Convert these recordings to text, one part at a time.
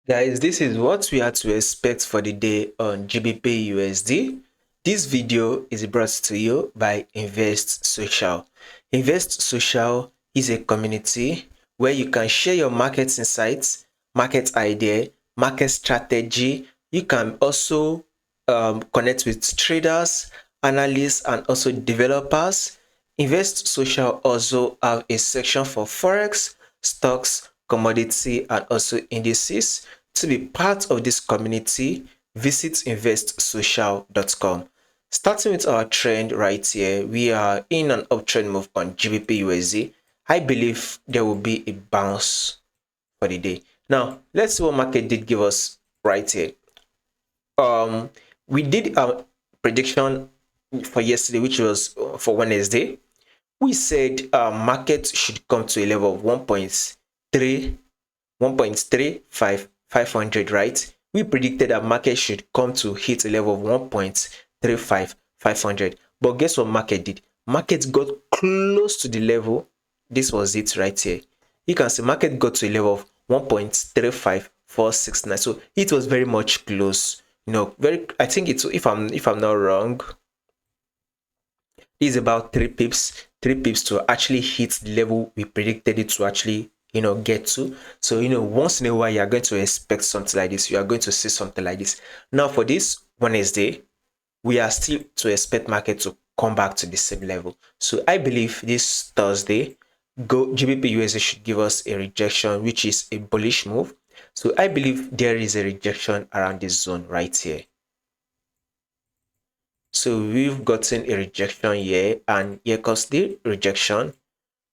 Guys, this is what we are to expect for the day on GBPUSD. This video is brought to you by Invest Social. Invest Social is a community where you can share your market insights, market idea, market strategy. You can also connect with traders, analysts, and also developers. Invest Social also have a section for Forex, stocks, commodity, and also indices. To be part of this community, visit investsocial.com. Starting with our trend right here, we are in an uptrend move on GBPUSD. I believe there will be a bounce for the day. Now, let's see what market did give us right here. We did a prediction for yesterday, which was for Wednesday. We said market should come to a level of 1.35500, right? We predicted that market should come to hit a level of 1.35500. But guess what market did? Market got close to the level. This was it right here. You can see market got to a level of 1.35469. So it was very much close. I think it's, if I'm not wrong, is about 3 pips to actually hit the level we predicted it to actually get to. So once in a while you are going to expect something like this, you are going to see something like this. Now for this Wednesday, we are still to expect market to come back to the same level. So I believe this Thursday GBPUSD should give us a rejection, which is a bullish move. So I believe there is a rejection around this zone right here. So we've gotten a rejection here, and here comes the rejection.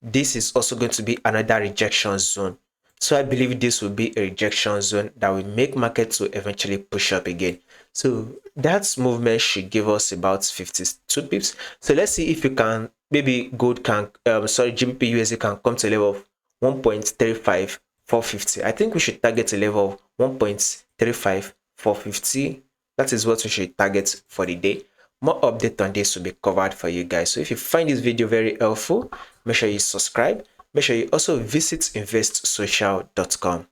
This is also going to be another rejection zone. So I believe this will be a rejection zone that will make market to eventually push up again. So that movement should give us about 52 pips. So let's see if you can, maybe gold can, GBPUSD can come to a level of 1.35450. I think we should target a level of 1.35450. That is what we should target for the day. More update on this will be covered for you guys. So if you find this video very helpful, make sure you subscribe. Make sure you also visit investsocial.com.